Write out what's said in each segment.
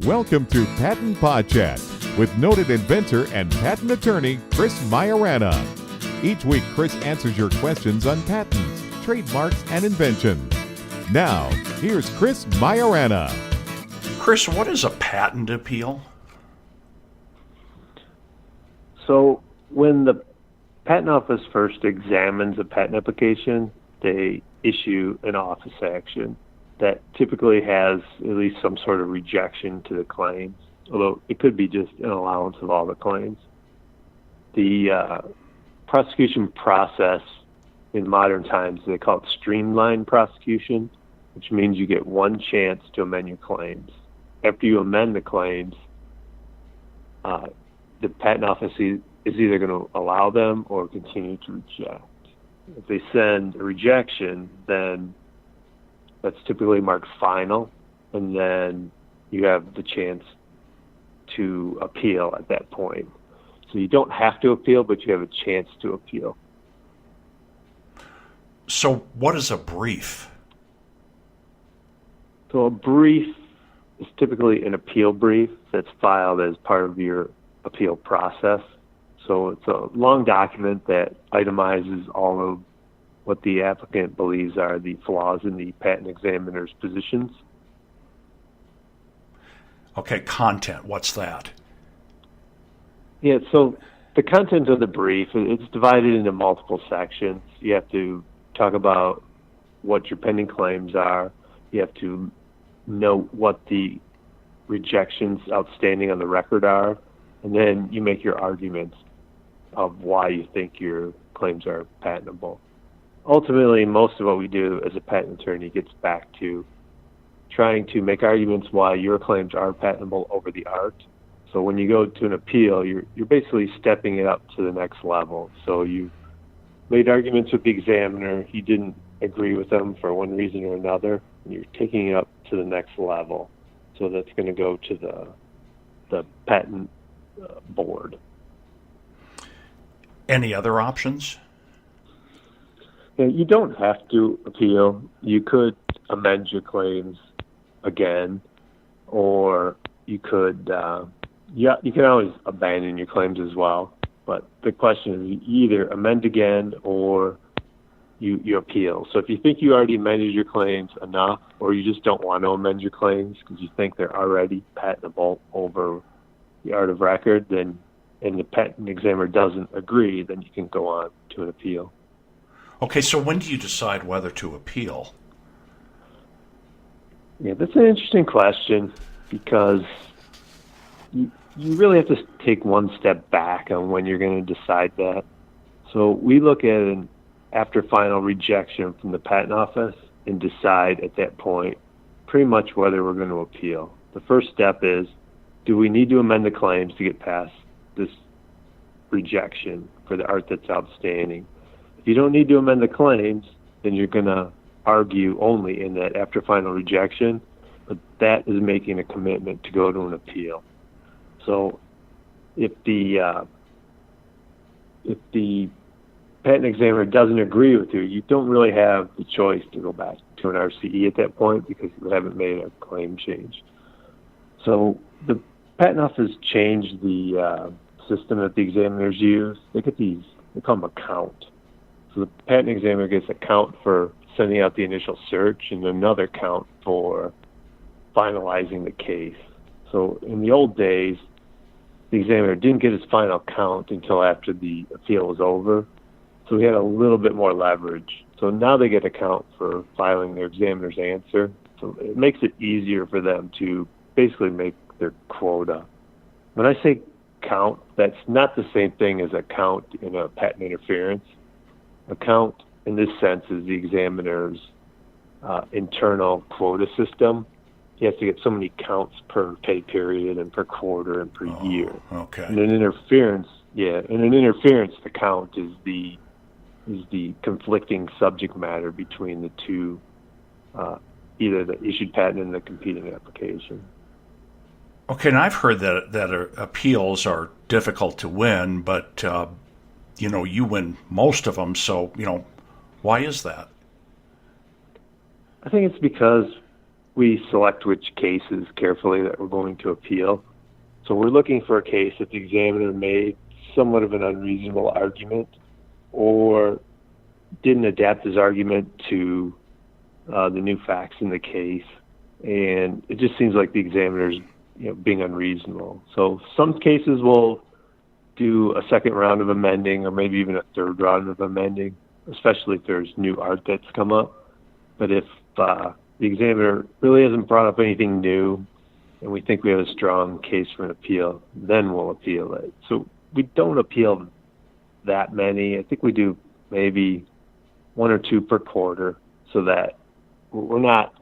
Welcome to Patent Pod Chat with noted inventor and patent attorney Chris Majorana. Each week, Chris answers your questions on patents, trademarks, and inventions. Now, here's Chris Majorana. Chris, what is a patent appeal? So when the Patent Office first examines a patent application, they issue an office action that typically has at least some sort of rejection to the claims, although it could be just an allowance of all the claims. The prosecution process in modern times, they call it streamlined prosecution, which means you get one chance to amend your claims. After you amend the claims, the Patent Office is either going to allow them or continue to reject. If they send a rejection, then that's typically marked final, and then you have the chance to appeal at that point. So you don't have to appeal, but you have a chance to appeal. So what is a brief? So a brief is typically an appeal brief that's filed as part of your appeal process. So it's a long document that itemizes all of what the applicant believes are the flaws in the patent examiner's positions. Okay, content, what's that? Yeah, so the content of the brief, it's divided into multiple sections. You have to talk about what your pending claims are. You have to note what the rejections outstanding on the record are, and then you make your arguments of why you think your claims are patentable. Ultimately, most of what we do as a patent attorney gets back to trying to make arguments why your claims are patentable over the art. So when you go to an appeal, you're basically stepping it up to the next level. So you made arguments with the examiner, he didn't agree with them for one reason or another, and you're taking it up to the next level. So that's going to go to the patent board. Any other options? You don't have to appeal. You could amend your claims again, or you could, you can always abandon your claims as well. But the question is you either amend again or you appeal. So if you think you already amended your claims enough, or you just don't want to amend your claims because you think they're already patentable over the art of record, then, and the patent examiner doesn't agree, then you can go on to an appeal. Okay, so when do you decide whether to appeal? Yeah, that's an interesting question because you really have to take one step back on when you're going to decide that. So we look at an after final rejection from the Patent Office and decide at that point pretty much whether we're going to appeal. The first step is, do we need to amend the claims to get past this rejection for the art that's outstanding? If you don't need to amend the claims, then you're going to argue only in that after final rejection, but that is making a commitment to go to an appeal. So if the patent examiner doesn't agree with you, you don't really have the choice to go back to an RCE at that point because you haven't made a claim change. So the Patent Office changed the system that the examiners use. They get these, they call them a count. So the patent examiner gets a count for sending out the initial search and another count for finalizing the case. So in the old days, the examiner didn't get his final count until after the appeal was over. So he had a little bit more leverage. So now they get a count for filing their examiner's answer. So it makes it easier for them to basically make their quota. When I say count, that's not the same thing as a count in a patent interference. A count, in this sense, is the examiner's internal quota system. He has to get so many counts per pay period and per quarter and per year. Okay. In an interference, the count is the conflicting subject matter between the two, either the issued patent and the competing application. Okay, and I've heard that appeals are difficult to win, but you win most of them. So why is that? I think it's because we select which cases carefully that we're going to appeal. So we're looking for a case that the examiner made somewhat of an unreasonable argument or didn't adapt his argument to the new facts in the case. And it just seems like the examiner's being unreasonable. So some cases will do a second round of amending or maybe even a third round of amending, especially if there's new art that's come up. But if the examiner really hasn't brought up anything new and we think we have a strong case for an appeal, then we'll appeal it. So we don't appeal that many. I think we do maybe 1 or 2 per quarter, so that we're not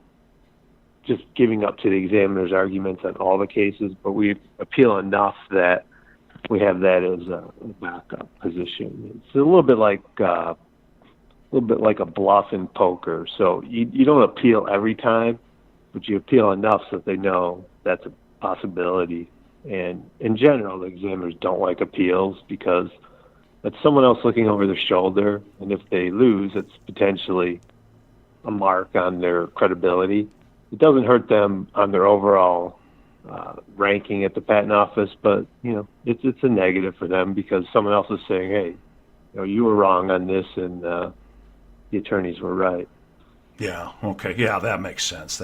just giving up to the examiner's arguments on all the cases, but we appeal enough that we have that as a backup position. It's a little bit like a bluff in poker. So you don't appeal every time, but you appeal enough so that they know that's a possibility. And in general, the examiners don't like appeals because that's someone else looking over their shoulder, and if they lose, it's potentially a mark on their credibility. It doesn't hurt them on their overall ranking at the patent office, but it's a negative for them because someone else is saying, "Hey, you were wrong on this, and the attorneys were right." Yeah. Okay. Yeah, that makes sense.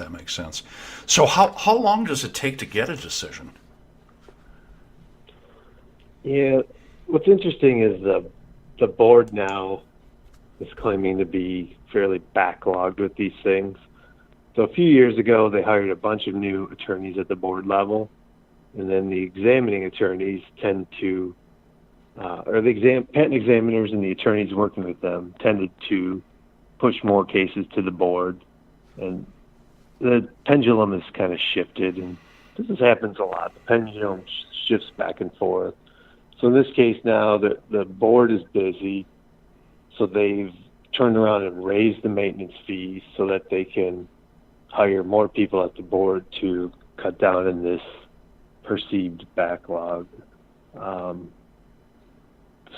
So how long does it take to get a decision? Yeah. What's interesting is the board now is claiming to be fairly backlogged with these things. So a few years ago, they hired a bunch of new attorneys at the board level, and then the examining attorneys tend to, patent examiners and the attorneys working with them tended to push more cases to the board, and the pendulum has kind of shifted, and this happens a lot. The pendulum shifts back and forth. So in this case now, the board is busy, so they've turned around and raised the maintenance fees so that they can hire more people at the board to cut down on this perceived backlog.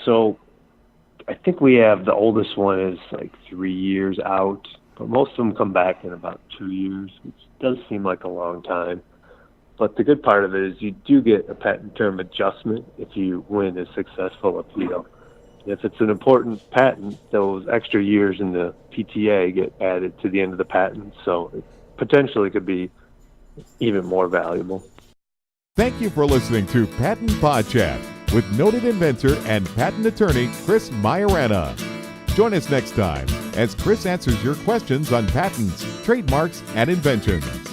So I think we have the oldest one is like 3 years out, but most of them come back in about 2 years, which does seem like a long time. But the good part of it is you do get a patent term adjustment if you win a successful appeal. If it's an important patent, those extra years in the PTA get added to the end of the patent, so it potentially could be even more valuable. Thank you for listening to Patent Podcast with noted inventor and patent attorney Chris Majorana. Join us next time as Chris answers your questions on patents, trademarks, and inventions.